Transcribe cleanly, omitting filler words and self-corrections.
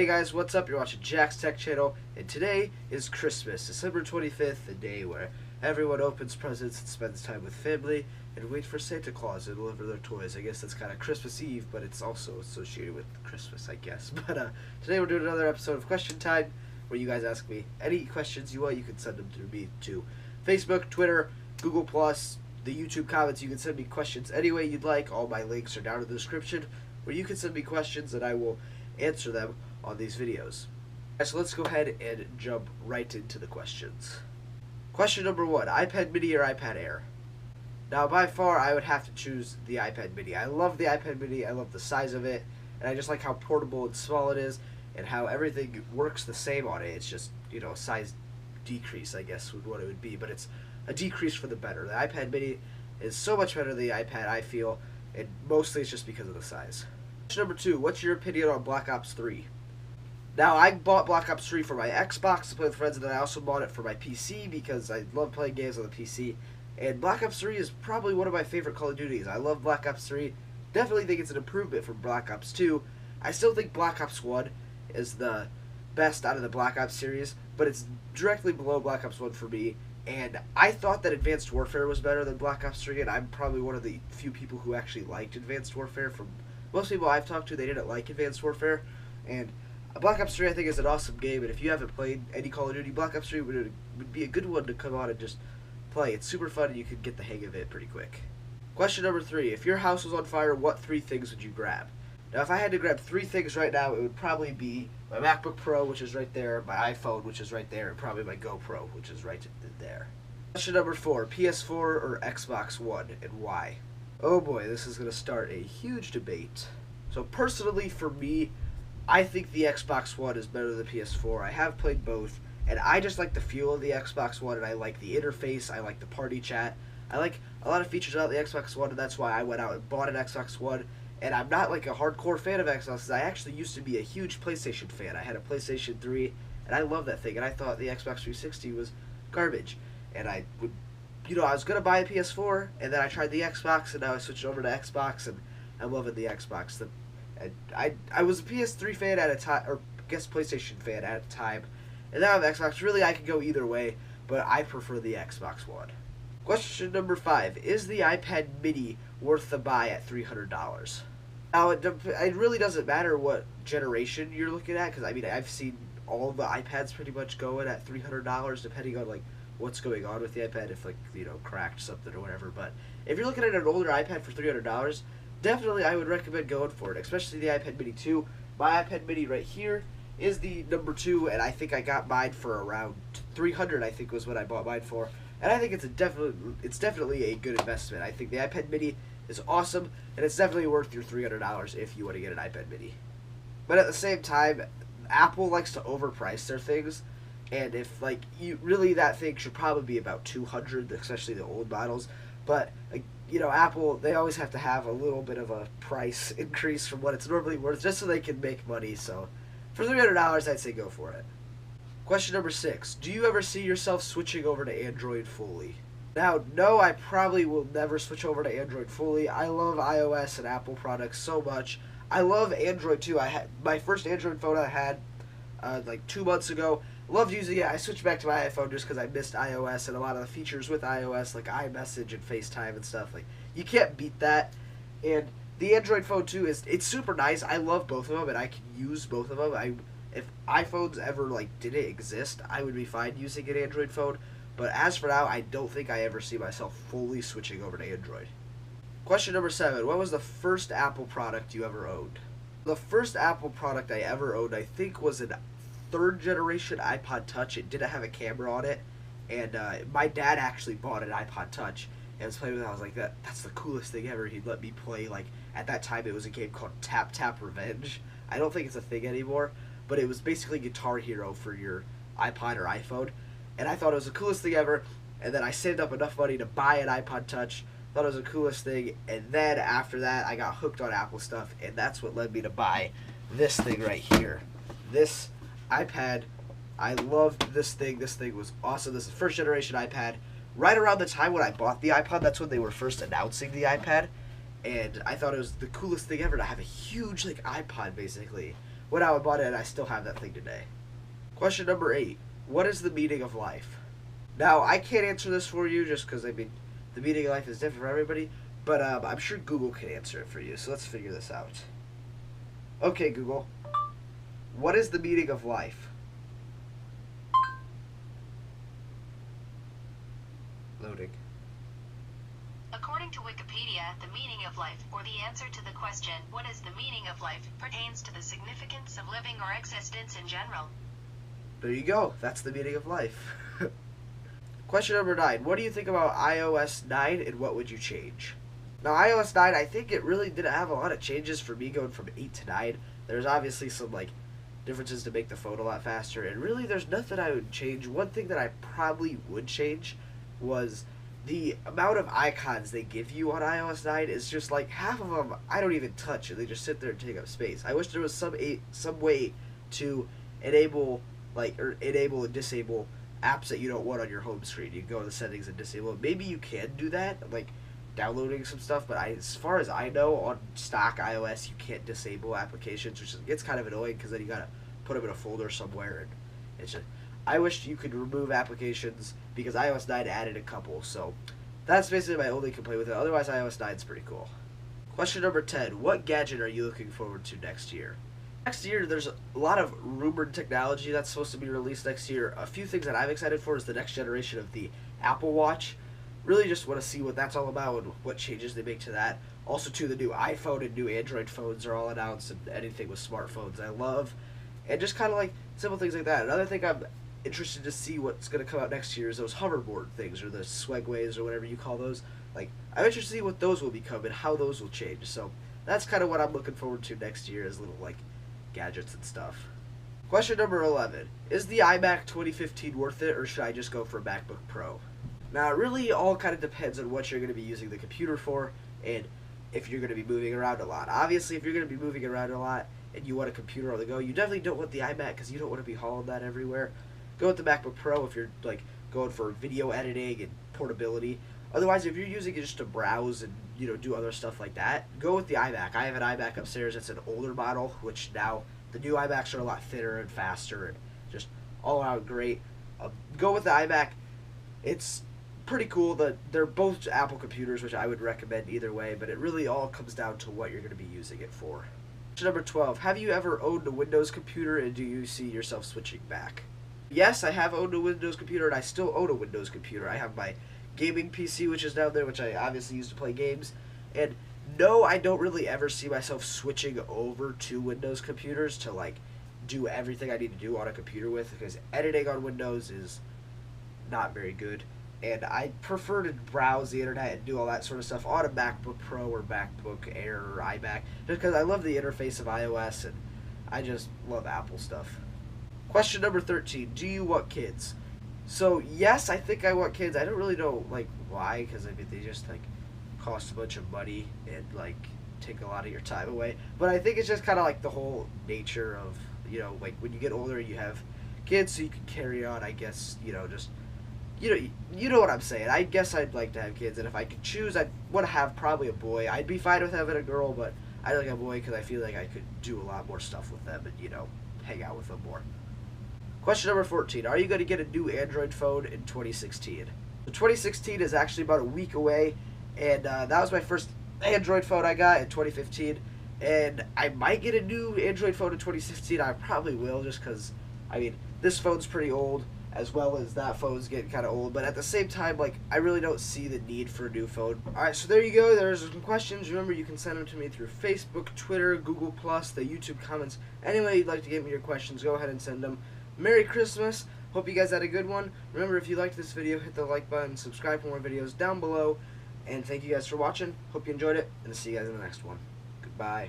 Hey guys, what's up? You're watching Jack's Tech Channel, and today is Christmas, December 25th, the day where everyone opens presents and spends time with family and wait for Santa Claus to deliver their toys. I guess that's kind of Christmas Eve, but it's also associated with Christmas, I guess. But today we're doing another episode of Question Time, where you guys ask me any questions you want. You can send them to me to Facebook, Twitter, Google+, the YouTube comments. You can send me questions any way you'd like. All my links are down in the description, where you can send me questions and I will answer them on these videos. So let's go ahead and jump right into the questions. Question number 1, iPad mini or iPad Air? Now by far I would have to choose the iPad mini. I love the iPad mini, I love the size of it, and I just like how portable and small it is, and how everything works the same on it. It's just, you know, a size decrease, I guess, would what it would be, but it's a decrease for the better. The iPad mini is so much better than the iPad, I feel, and mostly it's just because of the size. Question number 2, what's your opinion on Black Ops 3? Now, I bought Black Ops 3 for my Xbox to play with friends, and then I also bought it for my PC because I love playing games on the PC. And Black Ops 3 is probably one of my favorite Call of Duties. I love Black Ops 3. Definitely think it's an improvement from Black Ops 2. I still think Black Ops 1 is the best out of the Black Ops series, but it's directly below Black Ops 1 for me. And I thought that Advanced Warfare was better than Black Ops 3, and I'm probably one of the few people who actually liked Advanced Warfare. From most people I've talked to, they didn't like Advanced Warfare. And Black Ops 3 I think is an awesome game, and if you haven't played any Call of Duty, Black Ops 3 would be a good one to come on and just play. It's super fun and you could get the hang of it pretty quick. Question number 3, if your house was on fire, what 3 things would you grab? Now if I had to grab 3 things right now, it would probably be my MacBook Pro, which is right there, my iPhone, which is right there, and probably my GoPro, which is right there. Question number 4, PS4 or Xbox One, and why? Oh boy, this is going to start a huge debate. So personally for me, I think the Xbox One is better than the PS4. I have played both, and I just like the feel of the Xbox One, and I like the interface, I like the party chat. I like a lot of features about the Xbox One, and that's why I went out and bought an Xbox One. And I'm not like a hardcore fan of Xbox, because I actually used to be a huge PlayStation fan. I had a PlayStation 3, and I love that thing, and I thought the Xbox 360 was garbage. And I would, you know, I was going to buy a PS4, and then I tried the Xbox, and now I switched over to Xbox, and I'm loving the Xbox. I was a PS3 fan at a time, or I guess PlayStation fan at a time, and now I'm Xbox. Really, I could go either way, but I prefer the Xbox One. Question number 5, is the iPad mini worth the buy at $300? Now, it really doesn't matter what generation you're looking at, because I mean, I've seen all the iPads pretty much going at $300, depending on like what's going on with the iPad, if like, you know, cracked something or whatever. But if you're looking at an older iPad for $300, definitely I would recommend going for it, especially the iPad mini 2. My iPad mini right here is the number 2, and I think I got mine for around $300, I think was what I bought mine for. And I think it's definitely a good investment. I think the iPad mini is awesome, and it's definitely worth your $300 if you want to get an iPad mini. But at the same time, Apple likes to overprice their things, and if like that thing should probably be about $200, especially the old models. But you know, Apple, they always have to have a little bit of a price increase from what it's normally worth, just so they can make money. So for $300, I'd say go for it. Question number 6, do you ever see yourself switching over to Android fully? Now, no, I probably will never switch over to Android fully. I love iOS and Apple products so much. I love Android too. I had my first Android phone I had like 2 months ago. Loved using it. I switched back to my iPhone just because I missed iOS and a lot of the features with iOS, like iMessage and FaceTime and stuff. Like, you can't beat that. And the Android phone too it's super nice. I love both of them, and I can use both of them. If iPhones ever like didn't exist, I would be fine using an Android phone. But as for now, I don't think I ever see myself fully switching over to Android. Question number 7, what was the first Apple product you ever owned? The first Apple product I ever owned, I think, was an 3rd generation iPod Touch. It didn't have a camera on it, and my dad actually bought an iPod Touch and was playing with it. I was like, that's the coolest thing ever. He'd let me play, like, at that time it was a game called Tap Tap Revenge. I don't think it's a thing anymore, but it was basically Guitar Hero for your iPod or iPhone, and I thought it was the coolest thing ever. And then I saved up enough money to buy an iPod Touch, thought it was the coolest thing, and then after that I got hooked on Apple stuff, and that's what led me to buy this thing right here. This iPad, I loved this thing. This thing was awesome. This is first generation iPad. Right around the time when I bought the iPod, that's when they were first announcing the iPad, and I thought it was the coolest thing ever to have a huge like iPod basically went out and bought it, and I still have that thing today. Question number 8. What is the meaning of life? Now, I can't answer this for you just because, I mean, the meaning of life is different for everybody, but I'm sure Google can answer it for you, so let's figure this out. Okay, Google. What is the meaning of life? Loading. According to Wikipedia, the meaning of life, or the answer to the question, what is the meaning of life, pertains to the significance of living or existence in general. There you go. That's the meaning of life. Question number 9. What do you think about iOS 9 and what would you change? Now, iOS 9, I think it really didn't have a lot of changes for me going from 8 to 9. There's obviously some, like, differences to make the phone a lot faster, and really there's nothing I would change. One thing that I probably would change was the amount of icons they give you on iOS 9 is just like half of them I don't even touch, and they just sit there and take up space. I wish there was some way to enable enable and disable apps that you don't want on your home screen. You can go to the settings and disable it. Maybe you can do that, like downloading some stuff, but as far as I know, on stock iOS you can't disable applications, which gets kind of annoying because then you gotta put them in a folder somewhere, and it's just, I wish you could remove applications because iOS 9 added a couple, so that's basically my only complaint with it. Otherwise, iOS 9 is pretty cool. Question number 10. What gadget are you looking forward to next year? Next year, there's a lot of rumored technology that's supposed to be released next year. A few things that I'm excited for is the next generation of the Apple Watch. Really just want to see what that's all about and what changes they make to that. Also, too, the new iPhone and new Android phones are all announced, and anything with smartphones I love. And just kind of like simple things like that. Another thing I'm interested to see what's going to come out next year is those hoverboard things, or the Swagways, or whatever you call those. Like, I'm interested to see what those will become and how those will change. So that's kind of what I'm looking forward to next year, is little, like, gadgets and stuff. Question number 11. Is the iMac 2015 worth it, or should I just go for a MacBook Pro? Now, it really all kind of depends on what you're going to be using the computer for, and if you're going to be moving around a lot. Obviously, if you're going to be moving around a lot and you want a computer on the go, you definitely don't want the iMac because you don't want to be hauling that everywhere. Go with the MacBook Pro if you're like going for video editing and portability. Otherwise, if you're using it just to browse and do other stuff like that, go with the iMac. I have an iMac upstairs. It's an older model, which now the new iMacs are a lot thinner and faster and just all out great. Go with the iMac. It's pretty cool. They're both Apple computers, which I would recommend either way, but it really all comes down to what you're going to be using it for. Question number 12. Have you ever owned a Windows computer, and do you see yourself switching back? Yes, I have owned a Windows computer, and I still own a Windows computer. I have my gaming PC, which is down there, which I obviously use to play games. And no, I don't really ever see myself switching over to Windows computers to like do everything I need to do on a computer with, because editing on Windows is not very good. And I prefer to browse the internet and do all that sort of stuff on a MacBook Pro or MacBook Air or iMac, just because I love the interface of iOS and I just love Apple stuff. Question number 13. Do you want kids? So, yes, I think I want kids. I don't really know, like, why, because, I mean, they just, like, cost a bunch of money and, like, take a lot of your time away. But I think it's just kind of, like, the whole nature of, like, when you get older, you have kids so you can carry on, I guess, just, you know what I'm saying. I guess I'd like to have kids, and if I could choose, I'd want to have probably a boy. I'd be fine with having a girl, but I'd like a boy because I feel like I could do a lot more stuff with them and, hang out with them more. Question number 14. Are you going to get a new Android phone in 2016? So 2016 is actually about a week away, and that was my first Android phone I got in 2015. And I might get a new Android phone in 2016. I probably will, just because, I mean, this phone's pretty old, as well as that phone's getting kind of old. But at the same time, like, I really don't see the need for a new phone. Alright, so there you go. There's some questions. Remember, you can send them to me through Facebook, Twitter, Google+, the YouTube comments. Any way you'd like to get me your questions, go ahead and send them. Merry Christmas. Hope you guys had a good one. Remember, if you liked this video, hit the like button, subscribe for more videos down below. And thank you guys for watching. Hope you enjoyed it, and I'll see you guys in the next one. Goodbye.